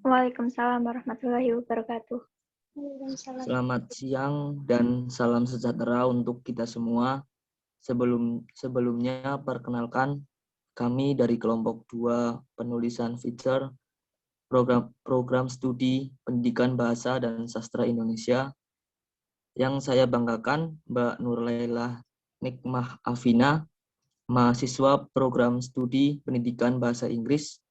Waalaikumsalam warahmatullahi wabarakatuh. Selamat siang dan salam sejahtera untuk kita semua. Sebelumnya perkenalkan kami dari kelompok 2 penulisan feature program studi Pendidikan Bahasa dan Sastra Indonesia. Yang saya banggakan Mbak Nurlaila Nikmah Afina, mahasiswa program studi Pendidikan Bahasa Inggris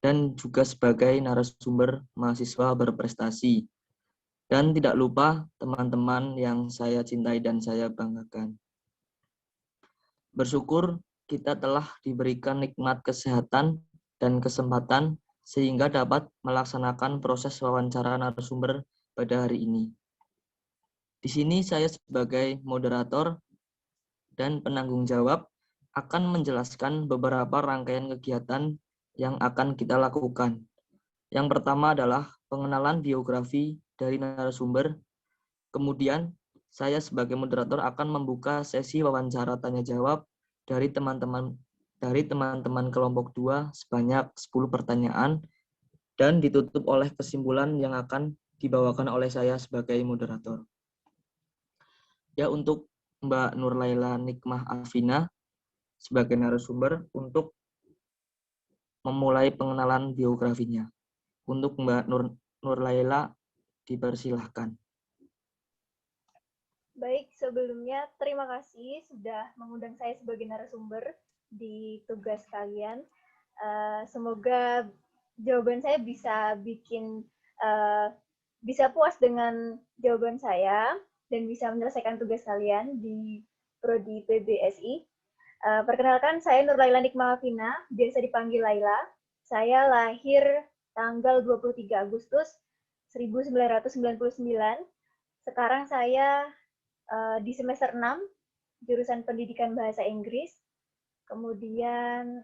dan juga sebagai narasumber mahasiswa berprestasi. Dan tidak lupa teman-teman yang saya cintai dan saya banggakan. Bersyukur kita telah diberikan nikmat kesehatan dan kesempatan sehingga dapat melaksanakan proses wawancara narasumber pada hari ini. Di sini saya sebagai moderator dan penanggung jawab akan menjelaskan beberapa rangkaian kegiatan yang akan kita lakukan. Yang pertama adalah pengenalan biografi dari narasumber. Kemudian, saya sebagai moderator akan membuka sesi wawancara tanya-jawab dari teman-teman kelompok 2 sebanyak 10 pertanyaan dan ditutup oleh kesimpulan yang akan dibawakan oleh saya sebagai moderator. Ya, untuk Mbak Nurlaila Nikmah Afina sebagai narasumber untuk memulai pengenalan biografinya. Untuk Mbak Nurlaila dipersilahkan. Baik, sebelumnya terima kasih sudah mengundang saya sebagai narasumber di tugas kalian. Semoga jawaban saya bisa bisa puas dengan jawaban saya dan bisa menyelesaikan tugas kalian di Prodi PBSI. Perkenalkan, saya Nurlaila Nikmah Afina, biasa dipanggil Laila. Saya lahir tanggal 23 Agustus 1999. Sekarang saya di semester 6, jurusan Pendidikan Bahasa Inggris. Kemudian,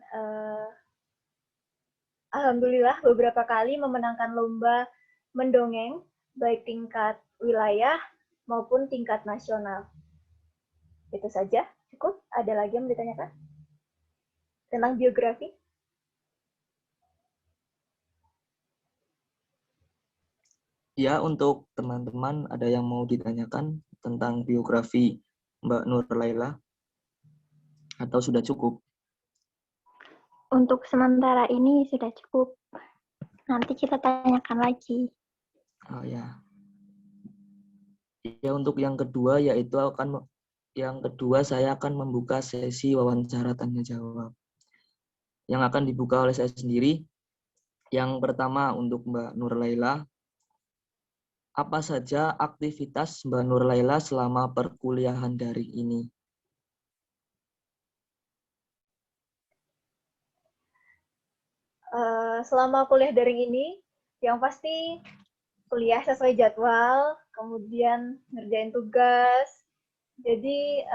alhamdulillah beberapa kali memenangkan lomba mendongeng, baik tingkat wilayah maupun tingkat nasional. Itu saja, cukup. Ada lagi yang ditanyakan? Tentang biografi? Ya, untuk teman-teman ada yang mau ditanyakan tentang biografi Mbak Nurlaila atau sudah cukup? Untuk sementara ini sudah cukup. Nanti kita tanyakan lagi. Oh ya. Ya, untuk yang kedua saya akan membuka sesi wawancara tanya jawab yang akan dibuka oleh saya sendiri. Yang pertama untuk Mbak Nurlaila, apa saja aktivitas Mbak Nurlaila selama perkuliahan daring ini? Selama kuliah daring ini, yang pasti kuliah sesuai jadwal, kemudian ngerjain tugas. Jadi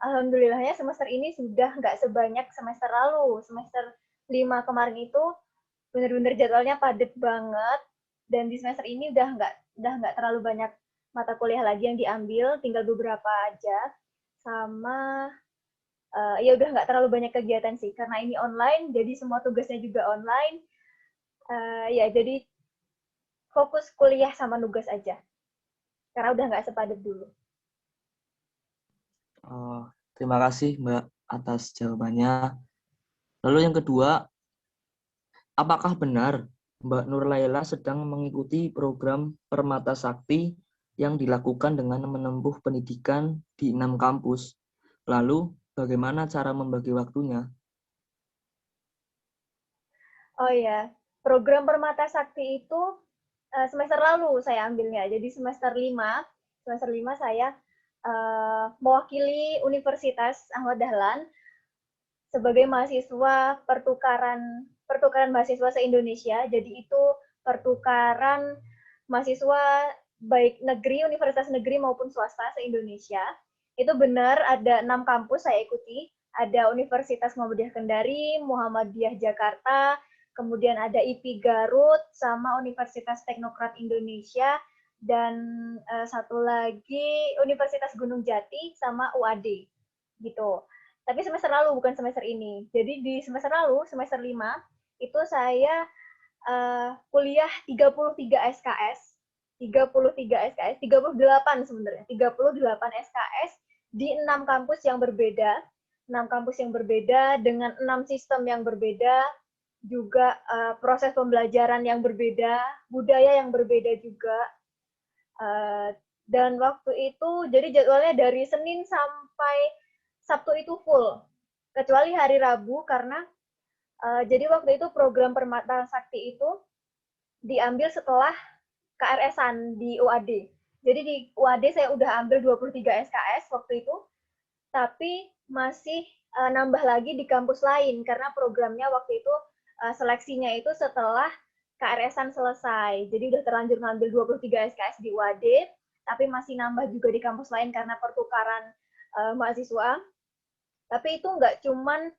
alhamdulillahnya semester ini sudah nggak sebanyak semester lalu. Semester 5 kemarin itu benar-benar jadwalnya padat banget, dan di semester ini udah nggak terlalu banyak mata kuliah lagi yang diambil, tinggal beberapa aja. Sama ya udah nggak terlalu banyak kegiatan sih, karena ini online, jadi semua tugasnya juga online. Ya jadi fokus kuliah sama nugas aja, karena udah nggak sepadat dulu. Terima kasih Mbak atas jawabannya. Lalu yang kedua, apakah benar Mbak Nurlaila sedang mengikuti program Permata Sakti yang dilakukan dengan menempuh pendidikan di 6 kampus? Lalu, bagaimana cara membagi waktunya? Oh ya, program Permata Sakti itu semester lalu saya ambilnya. Jadi semester 5 saya mewakili Universitas Ahmad Dahlan sebagai mahasiswa pertukaran mahasiswa se-Indonesia. Jadi itu pertukaran mahasiswa baik negeri, universitas negeri maupun swasta se-Indonesia. Itu benar ada 6 kampus saya ikuti. Ada Universitas Muhammadiyah Kendari, Muhammadiyah Jakarta, kemudian ada IPI Garut, sama Universitas Teknokrat Indonesia, dan satu lagi Universitas Gunung Jati sama UAD gitu. Tapi semester lalu, bukan semester ini. Jadi di semester lalu, semester 5, itu saya kuliah 33 SKS, 33 SKS, 38 sebenarnya, 38 SKS di 6 kampus yang berbeda, 6 kampus yang berbeda dengan 6 sistem yang berbeda, juga proses pembelajaran yang berbeda, budaya yang berbeda juga. Dan waktu itu, jadi jadwalnya dari Senin sampai Sabtu itu full, kecuali hari Rabu karena jadi waktu itu program Permata Sakti itu diambil setelah KRS-an di UAD. Jadi di UAD saya udah ambil 23 SKS waktu itu, tapi masih nambah lagi di kampus lain karena programnya waktu itu seleksinya itu setelah KRS-an selesai. Jadi udah terlanjur ngambil 23 SKS di UAD, tapi masih nambah juga di kampus lain karena pertukaran mahasiswa. Tapi itu nggak cuman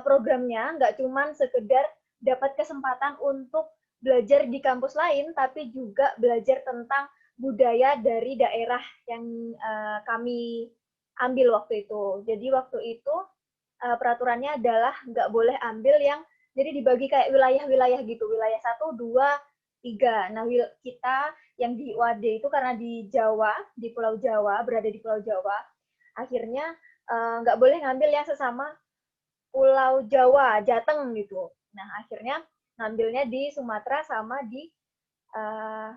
programnya, nggak cuman sekedar dapat kesempatan untuk belajar di kampus lain, tapi juga belajar tentang budaya dari daerah yang kami ambil waktu itu. Jadi waktu itu peraturannya adalah nggak boleh ambil yang, jadi dibagi kayak wilayah-wilayah gitu, wilayah 1, 2, 3. Nah, kita yang di UAD itu karena di Jawa, di Pulau Jawa, berada di Pulau Jawa, akhirnya nggak boleh ngambil yang sesama Pulau Jawa, Jateng gitu. Nah, akhirnya ngambilnya di Sumatera sama di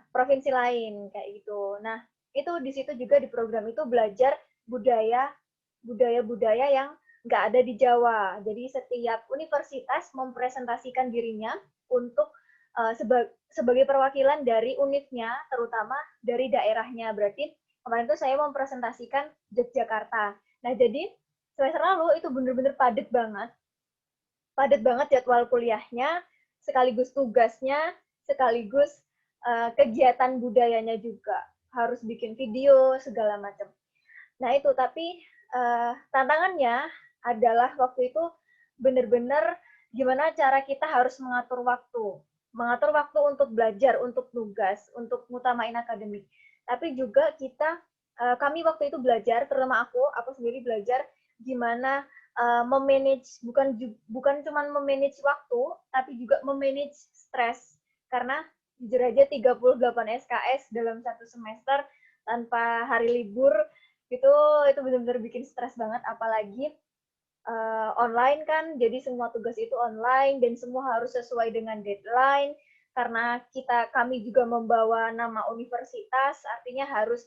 provinsi lain kayak gitu. Nah, itu di situ juga di program itu belajar budaya-budaya yang nggak ada di Jawa. Jadi setiap universitas mempresentasikan dirinya untuk sebagai perwakilan dari unitnya, terutama dari daerahnya. Berarti kemarin itu saya mempresentasikan Yogyakarta. Nah, jadi semester lalu itu bener-bener padat banget jadwal kuliahnya, sekaligus tugasnya, sekaligus kegiatan budayanya juga. Harus bikin video, segala macam. Nah itu, tapi tantangannya adalah waktu itu bener-bener gimana cara kita harus mengatur waktu. Mengatur waktu untuk belajar, untuk tugas, untuk ngutamain akademik. Tapi juga kami waktu itu belajar, terutama aku sendiri belajar gimana memanage, bukan cuma memanage waktu, tapi juga memanage stres. Karena jujur aja 38 SKS dalam satu semester tanpa hari libur, itu benar-benar bikin stres banget, apalagi online kan, jadi semua tugas itu online dan semua harus sesuai dengan deadline, karena kami juga membawa nama universitas, artinya harus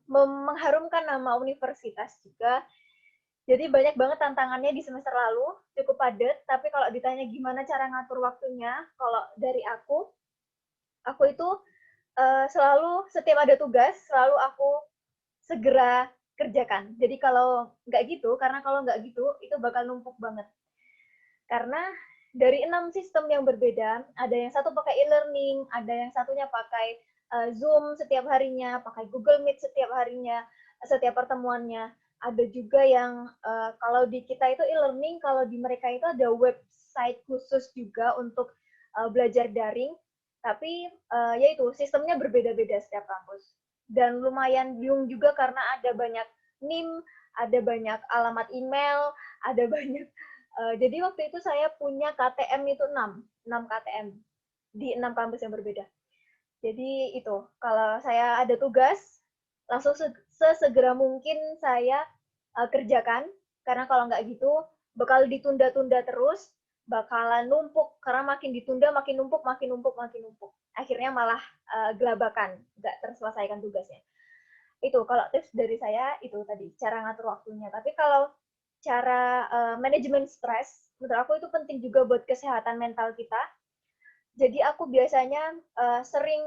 mengharumkan nama universitas juga. Jadi banyak banget tantangannya di semester lalu, cukup padat, tapi kalau ditanya gimana cara ngatur waktunya, kalau dari aku itu selalu setiap ada tugas, selalu aku segera kerjakan. Jadi kalau nggak gitu, karena kalau nggak gitu, itu bakal numpuk banget. Karena dari 6 sistem yang berbeda, ada yang satu pakai e-learning, ada yang satunya pakai Zoom setiap harinya, pakai Google Meet setiap harinya, setiap pertemuannya. Ada juga yang kalau di kita itu e-learning, kalau di mereka itu ada website khusus juga untuk belajar daring, tapi yaitu sistemnya berbeda-beda setiap kampus. Dan lumayan bingung juga karena ada banyak NIM, ada banyak alamat email, ada banyak. Jadi waktu itu saya punya KTM itu 6 KTM di 6 kampus yang berbeda. Jadi itu, kalau saya ada tugas, langsung sesegera mungkin saya kerjakan, karena kalau nggak gitu bakal ditunda-tunda terus, bakalan numpuk, karena makin ditunda makin numpuk. Akhirnya malah gelabakan, nggak terselesaikan tugasnya. Itu kalau tips dari saya itu tadi, cara ngatur waktunya. Tapi kalau cara manajemen stres, menurut aku itu penting juga buat kesehatan mental kita. Jadi aku biasanya sering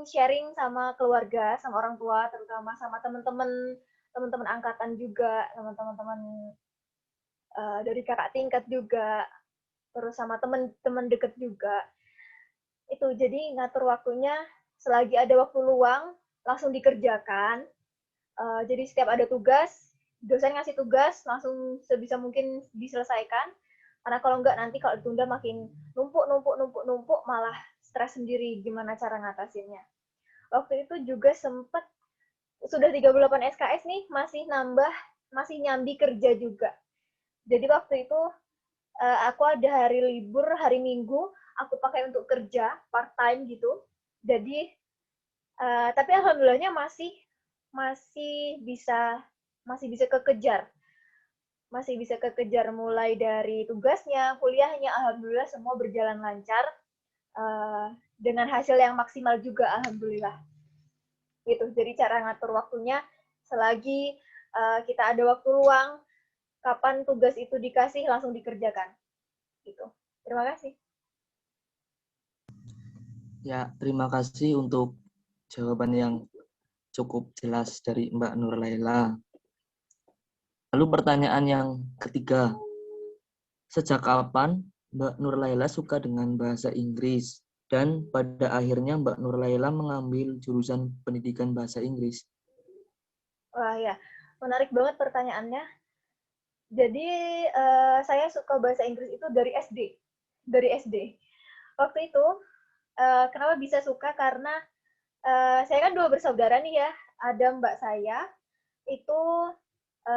sharing sama keluarga, sama orang tua, terutama sama teman-teman angkatan juga, sama teman-teman dari kakak tingkat juga, terus sama teman-teman deket juga. Itu jadi ngatur waktunya, selagi ada waktu luang langsung dikerjakan. Jadi setiap ada tugas, dosen ngasih tugas langsung sebisa mungkin diselesaikan. Karena kalau enggak nanti kalau ditunda makin numpuk, malah stres sendiri gimana cara ngatasinnya. Waktu itu juga sempat sudah 38 SKS nih, masih nyambi kerja juga. Jadi waktu itu aku ada hari libur, hari Minggu, aku pakai untuk kerja part time gitu. Jadi tapi alhamdulillahnya masih bisa masih bisa kekejar. Masih bisa kekejar mulai dari tugasnya, kuliahnya, alhamdulillah semua berjalan lancar dengan hasil yang maksimal juga alhamdulillah. Gitu. Jadi cara ngatur waktunya selagi kita ada waktu luang, kapan tugas itu dikasih langsung dikerjakan. Gitu. Terima kasih. Ya, terima kasih untuk jawaban yang cukup jelas dari Mbak Nurlaila. Lalu pertanyaan yang ketiga, sejak kapan Mbak Nurlaila suka dengan bahasa Inggris? Dan pada akhirnya Mbak Nurlaila mengambil jurusan pendidikan bahasa Inggris. Wah ya, menarik banget pertanyaannya. Jadi saya suka bahasa Inggris itu dari SD. Dari SD. Waktu itu kenapa bisa suka karena saya kan 2 bersaudara nih ya. Ada mbak saya itu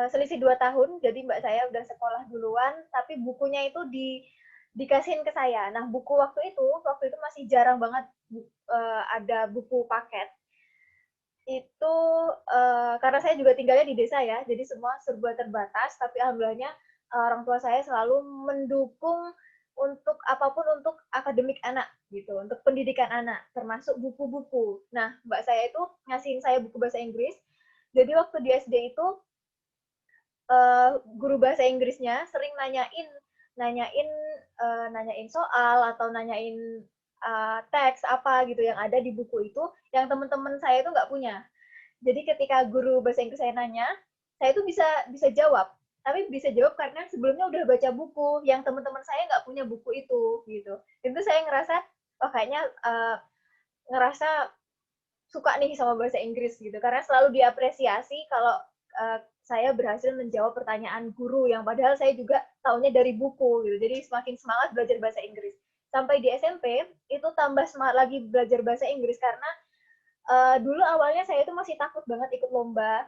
selisih 2 tahun, jadi mbak saya udah sekolah duluan, tapi bukunya itu dikasihin ke saya. Nah, buku waktu itu masih jarang banget ada buku paket. Itu karena saya juga tinggalnya di desa ya, jadi semua serba terbatas, tapi alhamdulillahnya orang tua saya selalu mendukung untuk apapun untuk akademik anak gitu, untuk pendidikan anak, termasuk buku-buku. Nah, mbak saya itu ngasihin saya buku bahasa Inggris. Jadi waktu di SD itu guru bahasa Inggrisnya sering nanyain nanyain soal atau nanyain teks apa gitu yang ada di buku itu yang teman-teman saya itu nggak punya. Jadi ketika guru bahasa Inggris saya nanya, saya itu bisa jawab. Tapi bisa jawab karena sebelumnya udah baca buku yang teman-teman saya nggak punya buku itu gitu. Itu saya ngerasa, oh kayaknya ngerasa suka nih sama bahasa Inggris gitu. Karena selalu diapresiasi kalau saya berhasil menjawab pertanyaan guru yang padahal saya juga taunya dari buku gitu. Jadi semakin semangat belajar bahasa Inggris. Sampai di SMP itu tambah semangat lagi belajar bahasa Inggris karena dulu awalnya saya itu masih takut banget ikut lomba.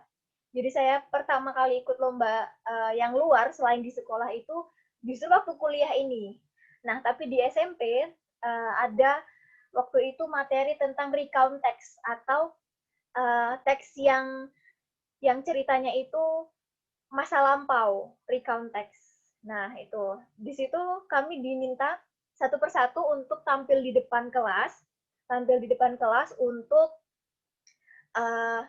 Jadi saya pertama kali ikut lomba yang luar selain di sekolah itu justru waktu kuliah ini. Nah, tapi di SMP ada waktu itu materi tentang recount text atau teks yang ceritanya itu masa lampau, recount text. Nah, itu. Di situ kami diminta satu persatu untuk tampil di depan kelas untuk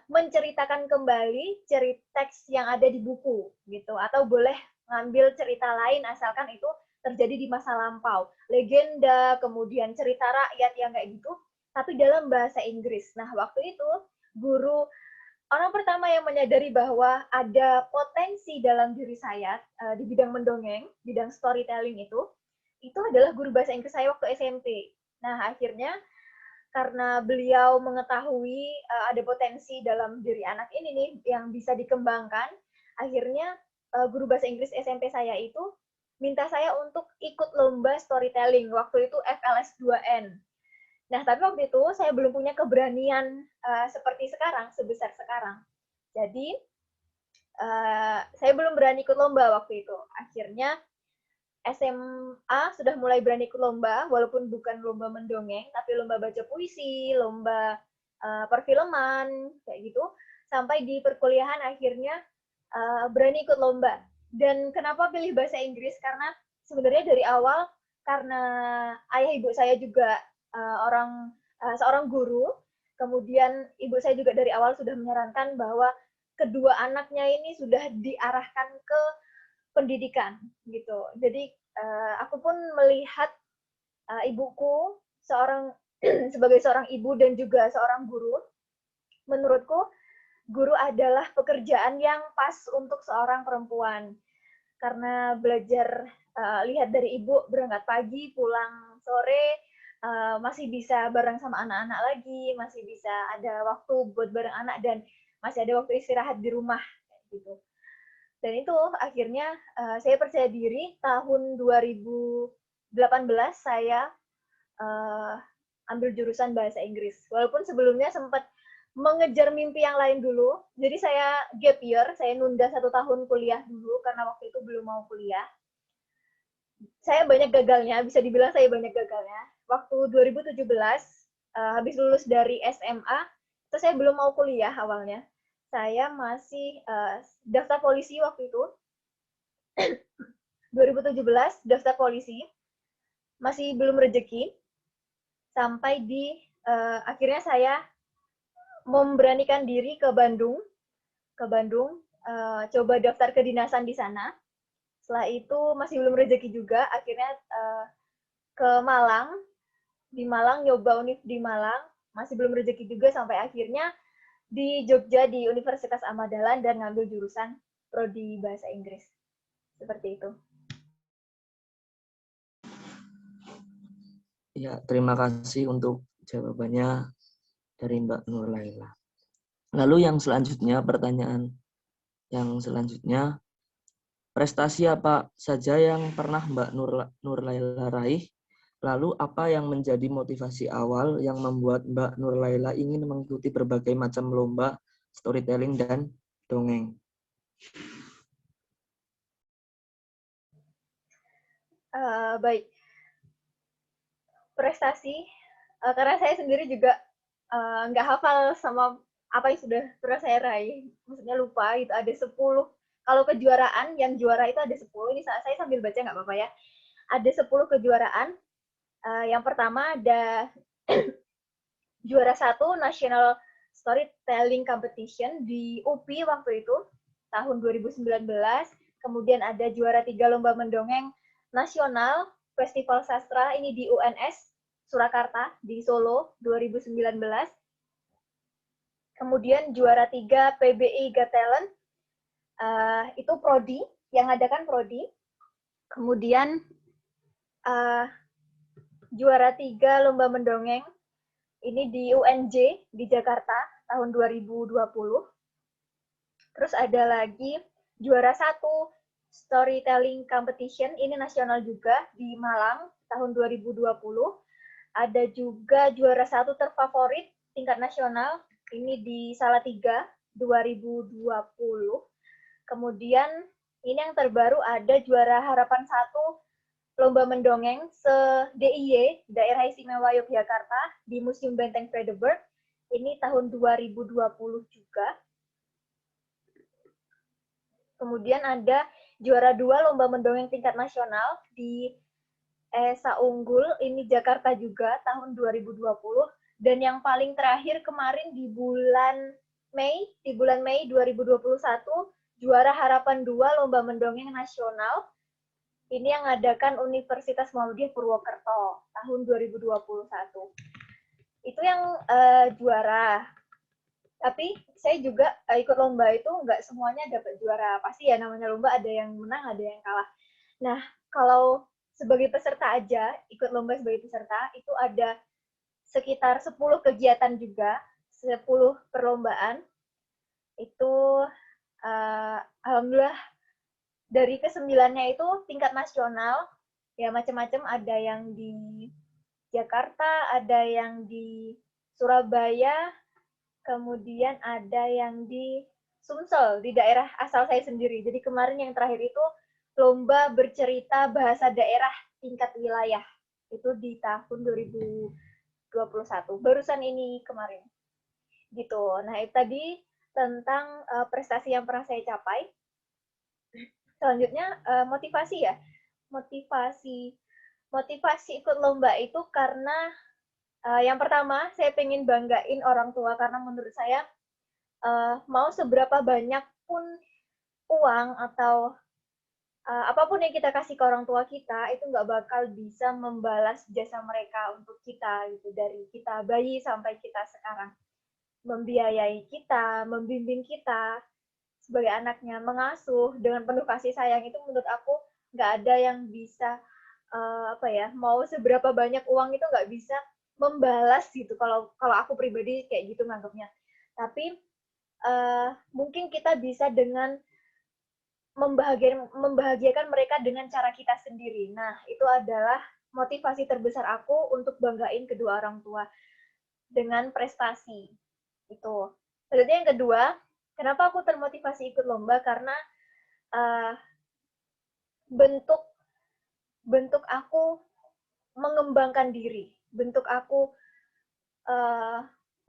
menceritakan kembali cerita teks yang ada di buku gitu, atau boleh ngambil cerita lain asalkan itu terjadi di masa lampau, legenda, kemudian cerita rakyat yang kayak gitu, tapi dalam bahasa Inggris. Nah, waktu itu guru orang pertama yang menyadari bahwa ada potensi dalam diri saya di bidang mendongeng, bidang storytelling itu adalah guru bahasa Inggris saya waktu SMP. Nah, akhirnya karena beliau mengetahui ada potensi dalam diri anak ini nih yang bisa dikembangkan, akhirnya guru bahasa Inggris SMP saya itu minta saya untuk ikut lomba storytelling. Waktu itu FLS 2N. Nah, tapi waktu itu saya belum punya keberanian seperti sekarang, sebesar sekarang. Jadi, saya belum berani ikut lomba waktu itu. Akhirnya SMA sudah mulai berani ikut lomba, walaupun bukan lomba mendongeng, tapi lomba baca puisi, lomba perfilman, kayak gitu. Sampai di perkuliahan akhirnya berani ikut lomba. Dan kenapa pilih bahasa Inggris? Karena sebenarnya dari awal, karena ayah ibu saya juga seorang guru, kemudian ibu saya juga dari awal sudah menyarankan bahwa kedua anaknya ini sudah diarahkan ke pendidikan gitu. Jadi aku pun melihat ibuku sebagai seorang ibu dan juga seorang guru. Menurutku guru adalah pekerjaan yang pas untuk seorang perempuan karena belajar lihat dari ibu berangkat pagi pulang sore masih bisa bareng sama anak-anak lagi, masih bisa ada waktu buat bareng anak dan masih ada waktu istirahat di rumah gitu. Dan itu akhirnya saya percaya diri tahun 2018 saya ambil jurusan bahasa Inggris. Walaupun sebelumnya sempat mengejar mimpi yang lain dulu. Jadi saya gap year, saya nunda 1 tahun kuliah dulu karena waktu itu belum mau kuliah. saya banyak gagalnya, bisa dibilang saya banyak gagalnya. Waktu 2017, habis lulus dari SMA, itu saya belum mau kuliah awalnya. Saya masih daftar polisi waktu itu. 2017 daftar polisi, masih belum rezeki, sampai di akhirnya saya memberanikan diri ke Bandung, coba daftar kedinasan di sana. Setelah itu masih belum rezeki juga, akhirnya ke Malang, di Malang nyoba univ di Malang, masih belum rezeki juga sampai akhirnya di Jogja di Universitas Ahmad Dahlan dan ngambil jurusan prodi bahasa Inggris. Seperti itu. Ya, terima kasih untuk jawabannya dari Mbak Nur Laila. Lalu yang selanjutnya, pertanyaan yang selanjutnya, prestasi apa saja yang pernah Mbak Nur Laila raih? Lalu apa yang menjadi motivasi awal yang membuat Mbak Nur Laila ingin mengikuti berbagai macam lomba storytelling dan dongeng? Baik, prestasi, karena saya sendiri juga nggak hafal sama apa yang sudah pernah saya raih. Maksudnya lupa gitu, ada 10. Kalau kejuaraan, yang juara itu ada 10. Ini saya sambil baca nggak apa-apa ya. Ada 10 kejuaraan. Yang pertama ada juara 1 National Storytelling Competition di UPI waktu itu, tahun 2019. Kemudian ada juara 3 Lomba Mendongeng Nasional Festival Sastra, ini di UNS Surakarta di Solo 2019. Kemudian juara 3 PBI Got Talent, itu prodi, yang adakan prodi. Kemudian juara 3 Lomba Mendongeng, ini di UNJ di Jakarta tahun 2020. Terus ada lagi juara 1 Storytelling Competition, ini nasional juga di Malang tahun 2020. Ada juga juara 1 terfavorit tingkat nasional, ini di Salatiga 2020. Kemudian ini yang terbaru ada juara harapan 1 Lomba Mendongeng se-DIY, Daerah Istimewa Yogyakarta, di Museum Benteng Vredenburg, ini tahun 2020 juga. Kemudian ada juara 2 Lomba Mendongeng tingkat nasional di Esa Unggul, ini Jakarta juga, tahun 2020. Dan yang paling terakhir kemarin di bulan Mei 2021, juara harapan 2 Lomba Mendongeng Nasional, ini yang ngadakan Universitas Muhammadiyah Purwokerto tahun 2021. Itu yang juara. Tapi saya juga ikut lomba itu nggak semuanya dapat juara. Pasti ya namanya lomba ada yang menang, ada yang kalah. Nah, kalau sebagai peserta aja, ikut lomba sebagai peserta, itu ada sekitar 10 kegiatan juga, 10 perlombaan. Itu alhamdulillah dari ke-9-nya itu tingkat nasional, ya macam-macam, ada yang di Jakarta, ada yang di Surabaya, kemudian ada yang di Sumsel, di daerah asal saya sendiri. Jadi kemarin yang terakhir itu lomba bercerita bahasa daerah tingkat wilayah. Itu di tahun 2021. Barusan ini kemarin. Gitu. Nah, itu tadi tentang prestasi yang pernah saya capai. Selanjutnya motivasi ya. Motivasi ikut lomba itu karena yang pertama saya pengen banggain orang tua, karena menurut saya mau seberapa banyak pun uang atau apapun yang kita kasih ke orang tua kita itu nggak bakal bisa membalas jasa mereka untuk kita gitu, dari kita bayi sampai kita sekarang, membiayai kita, membimbing kita sebagai anaknya, mengasuh dengan penuh kasih sayang. Itu menurut aku nggak ada yang bisa mau seberapa banyak uang itu nggak bisa membalas gitu, kalau aku pribadi kayak gitu nganggapnya. Tapi mungkin kita bisa dengan membahagiakan mereka dengan cara kita sendiri. Nah, itu adalah motivasi terbesar aku untuk banggain kedua orang tua dengan prestasi. Itu. Berarti yang kedua, kenapa aku termotivasi ikut lomba? Karena bentuk bentuk aku mengembangkan diri, bentuk aku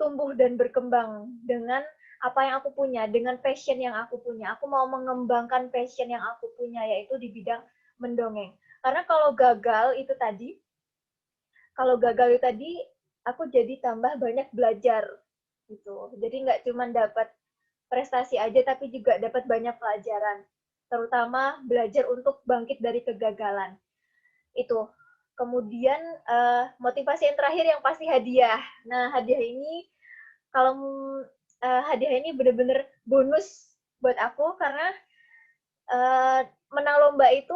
tumbuh dan berkembang dengan apa yang aku punya, dengan passion yang aku punya. Aku mau mengembangkan passion yang aku punya, yaitu di bidang mendongeng. Karena kalau gagal itu tadi, aku jadi tambah banyak belajar gitu. Jadi nggak cuma dapat prestasi aja, tapi juga dapat banyak pelajaran. Terutama belajar untuk bangkit dari kegagalan. Itu. Kemudian motivasi yang terakhir yang pasti hadiah. Nah, kalau hadiah ini bener-bener bonus buat aku karena menang lomba itu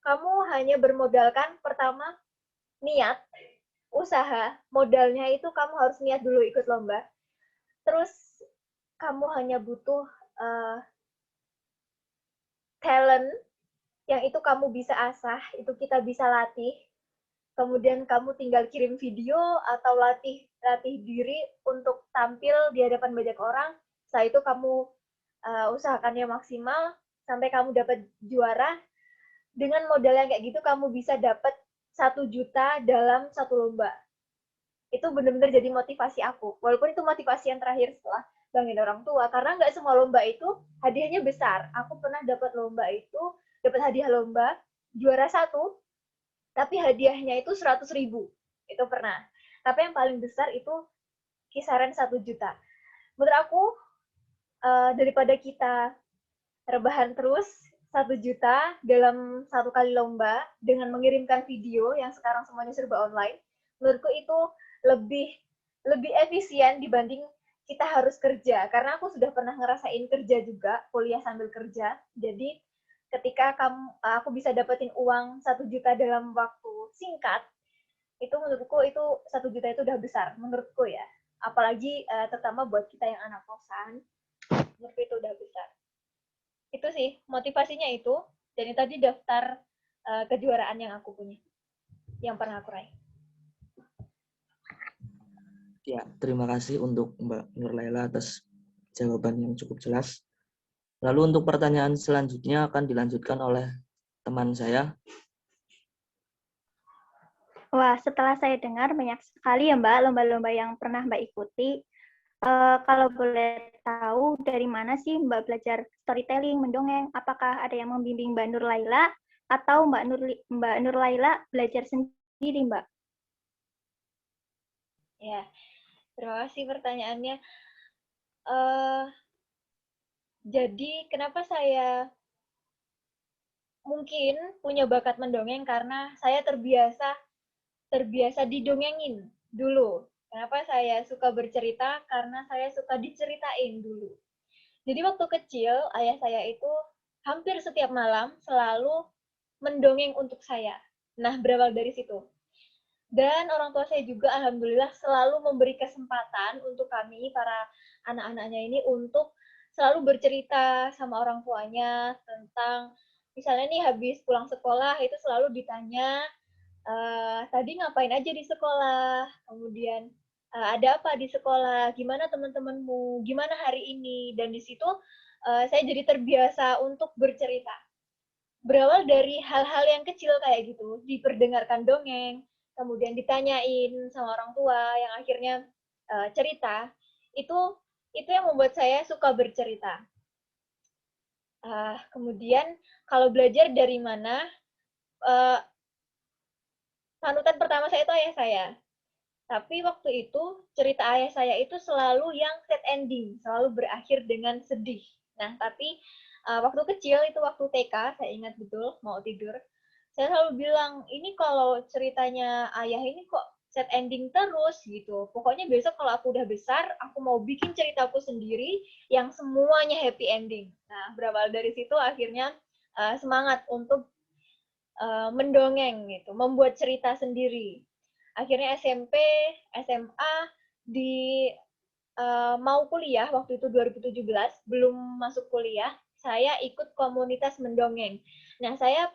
kamu hanya bermodalkan pertama niat, usaha, modalnya itu kamu harus niat dulu ikut lomba. Terus kamu hanya butuh uh, talent yang itu kamu bisa asah, itu kita bisa latih. Kemudian kamu tinggal kirim video atau latih diri untuk tampil di hadapan banyak orang. Setelah itu kamu usahakannya maksimal sampai kamu dapat juara. Dengan modal yang kayak gitu kamu bisa dapat 1 juta dalam satu lomba. Itu benar-benar jadi motivasi aku. Walaupun itu motivasi yang terakhir setelah bangin orang tua, karena nggak semua lomba itu hadiahnya besar. Aku pernah dapat dapat hadiah lomba, juara 1, tapi hadiahnya itu 100.000. Itu pernah. Tapi yang paling besar itu kisaran 1 juta. Menurut aku, daripada kita rebahan terus 1 juta dalam satu kali lomba dengan mengirimkan video yang sekarang semuanya serba online, menurutku itu lebih lebih efisien dibanding kita harus kerja. Karena aku sudah pernah ngerasain kerja juga, kuliah sambil kerja. Jadi ketika aku bisa dapetin uang 1 juta dalam waktu singkat, itu menurutku itu 1 juta itu udah besar, menurutku ya. Apalagi terutama buat kita yang anak kosan, menurutku itu udah besar. Itu sih motivasinya itu. Dan itu tadi daftar kejuaraan yang aku punya, yang pernah aku raih. Ya, terima kasih untuk Mbak Nurlaila atas jawaban yang cukup jelas. Lalu untuk pertanyaan selanjutnya akan dilanjutkan oleh teman saya. Wah, setelah saya dengar banyak sekali ya Mbak lomba-lomba yang pernah Mbak ikuti. Kalau boleh tahu dari mana sih Mbak belajar storytelling, mendongeng? Apakah ada yang membimbing Mbak Nurlaila atau Mbak Nurlaila belajar sendiri Mbak? Ya, terima kasih pertanyaannya. Jadi kenapa saya mungkin punya bakat mendongeng karena saya terbiasa didongengin dulu. Kenapa saya suka bercerita? Karena saya suka diceritain dulu. Jadi waktu kecil ayah saya itu hampir setiap malam selalu mendongeng untuk saya. Nah, berawal dari situ. Dan orang tua saya juga alhamdulillah selalu memberi kesempatan untuk kami para anak-anaknya ini untuk selalu bercerita sama orang tuanya tentang misalnya nih habis pulang sekolah itu selalu ditanya tadi ngapain aja di sekolah, kemudian ada apa di sekolah, gimana teman-temanmu, gimana hari ini, dan di situ saya jadi terbiasa untuk bercerita. Berawal dari hal-hal yang kecil kayak gitu, diperdengarkan dongeng, kemudian ditanyain sama orang tua yang akhirnya cerita, itu yang membuat saya suka bercerita. Kemudian kalau belajar dari mana, panutan pertama saya itu ayah saya. Tapi waktu itu cerita ayah saya itu selalu yang sad ending, selalu berakhir dengan sedih. Nah, tapi waktu kecil itu waktu TK, saya ingat betul mau tidur, saya selalu bilang, ini kalau ceritanya ayah ini kok sad ending terus gitu. Pokoknya besok kalau aku udah besar, aku mau bikin ceritaku sendiri yang semuanya happy ending. Nah, berawal dari situ akhirnya semangat untuk mendongeng gitu, membuat cerita sendiri. Akhirnya SMP, SMA, di mau kuliah waktu itu 2017, belum masuk kuliah, saya ikut komunitas mendongeng. Nah, saya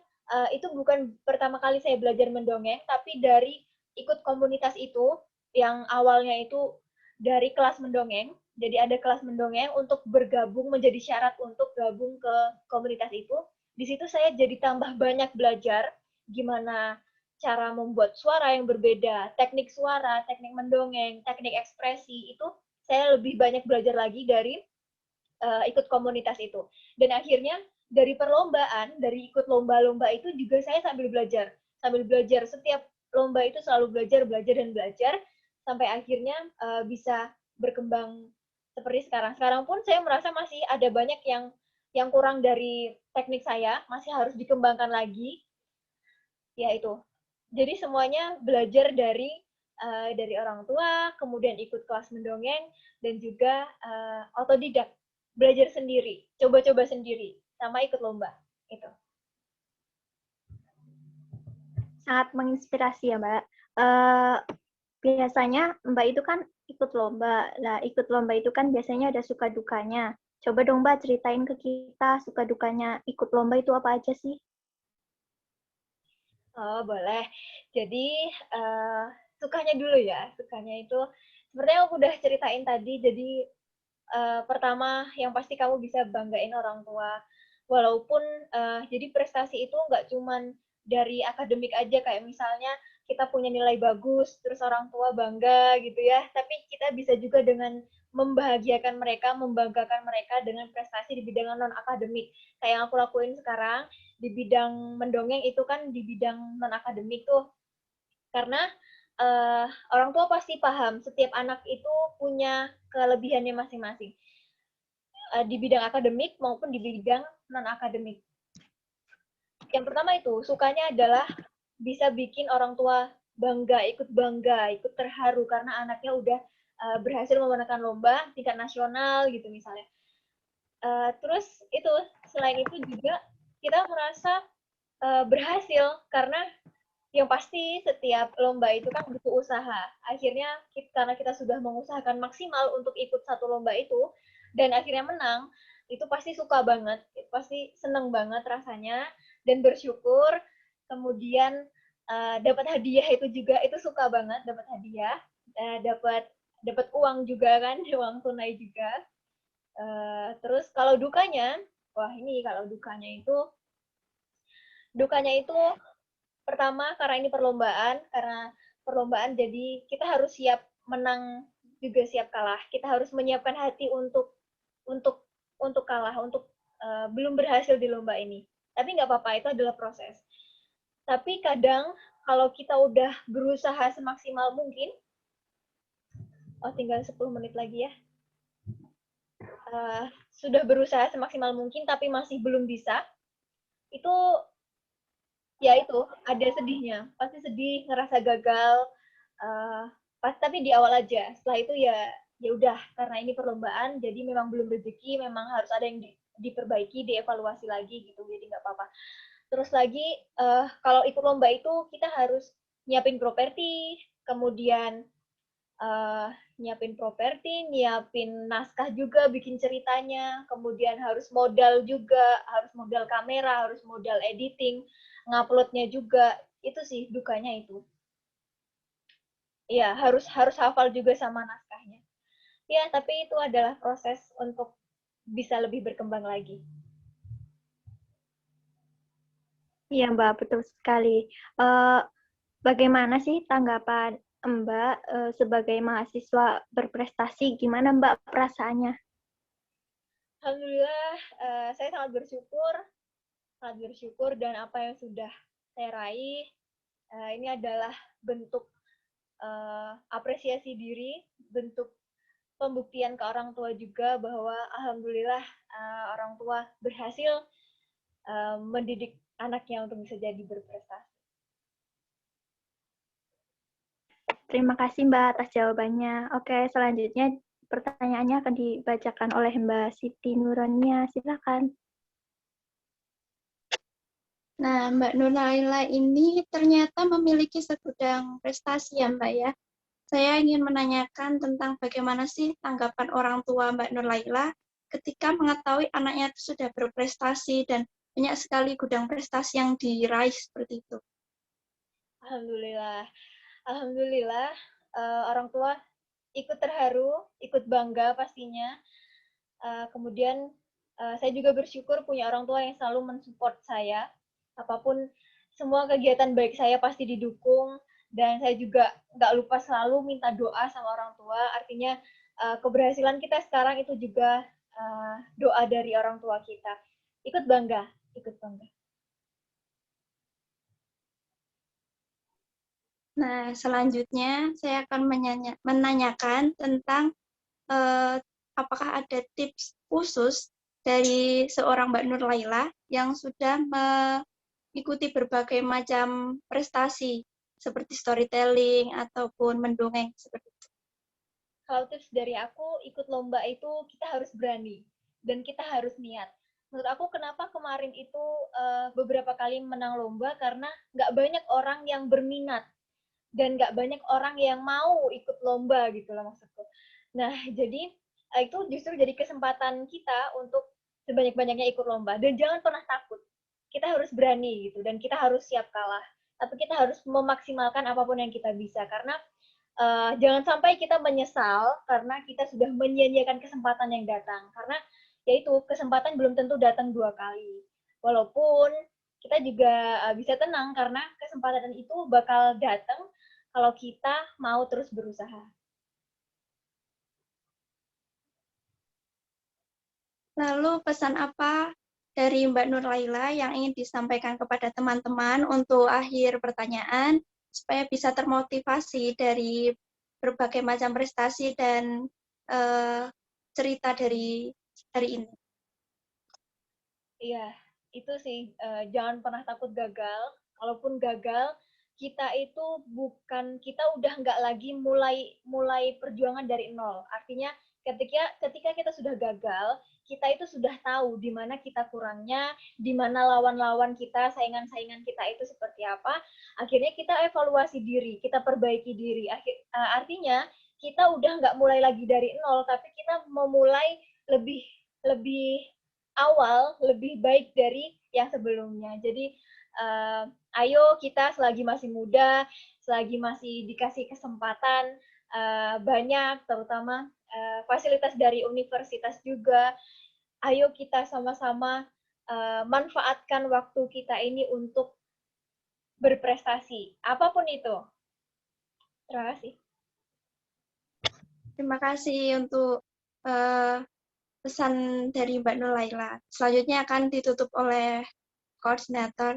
itu bukan pertama kali saya belajar mendongeng, tapi dari ikut komunitas itu yang awalnya itu dari kelas mendongeng. Jadi ada kelas mendongeng untuk bergabung menjadi syarat untuk gabung ke komunitas itu. Di situ saya jadi tambah banyak belajar gimana cara membuat suara yang berbeda, teknik suara, teknik mendongeng, teknik ekspresi, itu saya lebih banyak belajar lagi dari ikut komunitas itu. Dan akhirnya dari perlombaan, dari ikut lomba-lomba itu juga saya sambil belajar. Sambil belajar, setiap lomba itu selalu belajar, dan belajar, sampai akhirnya bisa berkembang seperti sekarang. Sekarang pun saya merasa masih ada banyak yang kurang dari teknik saya, masih harus dikembangkan lagi. Ya itu. Jadi semuanya belajar dari orang tua, kemudian ikut kelas mendongeng, dan juga otodidak, belajar sendiri, coba-coba sendiri, sama ikut lomba. Itu. Sangat menginspirasi ya, Mbak. Biasanya Mbak itu kan ikut lomba. Lah, ikut lomba itu kan biasanya ada suka dukanya. Coba dong Mbak ceritain ke kita suka dukanya ikut lomba itu apa aja sih? Oh, boleh. Jadi, sukanya dulu ya. Sukanya itu, sepertinya aku udah ceritain tadi, jadi pertama yang pasti kamu bisa banggain orang tua. Walaupun, jadi prestasi itu nggak cuman dari akademik aja, kayak misalnya kita punya nilai bagus, terus orang tua bangga gitu ya, tapi kita bisa juga dengan membahagiakan mereka, membanggakan mereka dengan prestasi di bidang non-akademik. Kayak yang aku lakuin sekarang, di bidang mendongeng itu kan di bidang non-akademik tuh. Karena orang tua pasti paham, setiap anak itu punya kelebihannya masing-masing. Di bidang akademik maupun di bidang non-akademik. Yang pertama itu, sukanya adalah bisa bikin orang tua bangga, ikut terharu karena anaknya udah berhasil memenangkan lomba tingkat nasional gitu misalnya. Terus itu, selain itu juga kita merasa berhasil karena yang pasti setiap lomba itu kan butuh usaha. Akhirnya karena kita sudah mengusahakan maksimal untuk ikut satu lomba itu dan akhirnya menang, itu pasti suka banget, pasti seneng banget rasanya dan bersyukur. Kemudian dapat hadiah itu juga, itu suka banget dapat hadiah, dapat uang juga kan, uang tunai juga. Terus kalau dukanya, wah ini kalau dukanya itu pertama karena ini perlombaan jadi kita harus siap menang juga siap kalah. Kita harus menyiapkan hati untuk kalah, untuk belum berhasil di lomba ini. Tapi nggak apa-apa, itu adalah proses. Tapi kadang kalau kita udah berusaha semaksimal mungkin, tinggal 10 menit lagi ya. Sudah berusaha semaksimal mungkin tapi masih belum bisa, itu ya itu ada sedihnya, pasti sedih, ngerasa gagal, tapi di awal aja. Setelah itu ya udah, karena ini perlombaan jadi memang belum rezeki, memang harus ada yang diperbaiki, dievaluasi lagi gitu, jadi nggak apa-apa. Terus lagi kalau ikut lomba itu kita harus nyiapin properti, kemudian nyiapin naskah juga, bikin ceritanya, kemudian harus modal juga, harus modal kamera, harus modal editing, nguploadnya juga. Itu sih dukanya itu. Iya, harus hafal juga sama naskahnya. Ya, tapi itu adalah proses untuk bisa lebih berkembang lagi. Iya Mbak, betul sekali. Bagaimana sih tanggapan Mbak sebagai mahasiswa berprestasi? Gimana Mbak perasaannya? Alhamdulillah, saya sangat bersyukur dan apa yang sudah saya raih ini adalah bentuk apresiasi diri, bentuk pembuktian ke orang tua juga bahwa alhamdulillah orang tua berhasil mendidik anaknya untuk bisa jadi berprestasi. Terima kasih Mbak atas jawabannya. Oke, selanjutnya pertanyaannya akan dibacakan oleh Mbak Siti Nurania. Silakan. Nah, Mbak Nur Laila ini ternyata memiliki segudang prestasi ya Mbak ya. Saya ingin menanyakan tentang bagaimana sih tanggapan orang tua Mbak Nur Laila ketika mengetahui anaknya itu sudah berprestasi dan banyak sekali gudang prestasi yang diraih seperti itu. Alhamdulillah orang tua ikut terharu, ikut bangga pastinya. Kemudian saya juga bersyukur punya orang tua yang selalu mensupport saya, apapun semua kegiatan baik saya pasti didukung, dan saya juga nggak lupa selalu minta doa sama orang tua. Artinya keberhasilan kita sekarang itu juga doa dari orang tua kita. Ikut bangga, ikut bangga. Nah, selanjutnya saya akan menanyakan tentang apakah ada tips khusus dari seorang Mbak Nur Laila yang sudah mengikuti berbagai macam prestasi seperti storytelling ataupun mendongeng seperti itu. Kalau tips dari aku, ikut lomba itu kita harus berani dan kita harus niat. Menurut aku kenapa kemarin itu beberapa kali menang lomba, karena nggak banyak orang yang berminat dan nggak banyak orang yang mau ikut lomba gitu loh maksudku. Nah, jadi itu justru jadi kesempatan kita untuk sebanyak-banyaknya ikut lomba, dan jangan pernah takut. Kita harus berani gitu, dan kita harus siap kalah. Tapi kita harus memaksimalkan apapun yang kita bisa, karena jangan sampai kita menyesal karena kita sudah menyia-nyiakan kesempatan yang datang. Karena yaitu kesempatan belum tentu datang 2 kali. Walaupun kita juga bisa tenang karena kesempatan itu bakal datang kalau kita mau terus berusaha. Lalu pesan apa dari Mbak Nur Laila yang ingin disampaikan kepada teman-teman untuk akhir pertanyaan supaya bisa termotivasi dari berbagai macam prestasi dan cerita dari hari ini? Iya, itu sih, jangan pernah takut gagal. Kalaupun gagal, kita itu kita udah nggak lagi mulai perjuangan dari nol. Artinya ketika kita sudah gagal, kita itu sudah tahu di mana kita kurangnya, di mana lawan-lawan kita, saingan-saingan kita itu seperti apa. Akhirnya kita evaluasi diri, kita perbaiki diri. Artinya kita udah nggak mulai lagi dari nol, tapi kita memulai lebih lebih awal, lebih baik dari yang sebelumnya. Jadi ayo kita selagi masih muda, selagi masih dikasih kesempatan banyak, terutama fasilitas dari universitas juga, ayo kita sama-sama manfaatkan waktu kita ini untuk berprestasi, apapun itu. Terima kasih. Terima kasih untuk pesan dari Mbak Nur Laila. Selanjutnya akan ditutup oleh koordinator.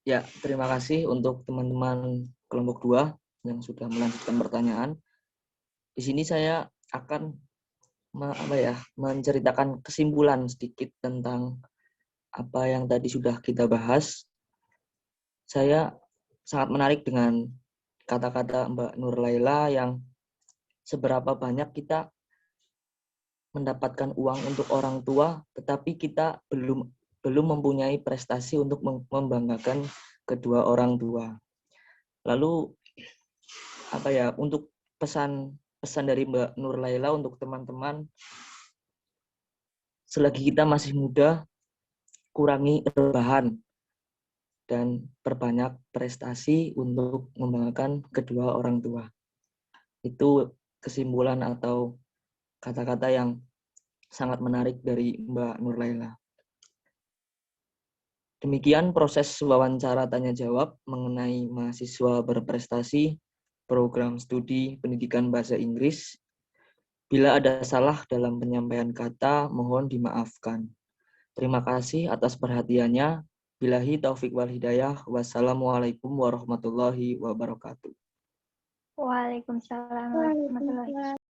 Ya, terima kasih untuk teman-teman kelompok 2 yang sudah melanjutkan pertanyaan. Di sini saya akan menceritakan kesimpulan sedikit tentang apa yang tadi sudah kita bahas. Saya sangat menarik dengan kata-kata Mbak Nur Laila yang seberapa banyak kita mendapatkan uang untuk orang tua, tetapi kita belum mempunyai prestasi untuk membanggakan kedua orang tua. Lalu untuk pesan dari Mbak Nur Laila untuk teman-teman, selagi kita masih muda, kurangi rebahan dan perbanyak prestasi untuk membanggakan kedua orang tua. Itu kesimpulan atau kata-kata yang sangat menarik dari Mbak Nur Laila. Demikian proses wawancara tanya jawab mengenai mahasiswa berprestasi program studi pendidikan bahasa Inggris. Bila ada salah dalam penyampaian kata, mohon dimaafkan. Terima kasih atas perhatiannya. Billahi taufik wal hidayah. Wassalamualaikum warahmatullahi wabarakatuh. Waalaikumsalam warahmatullahi wabarakatuh.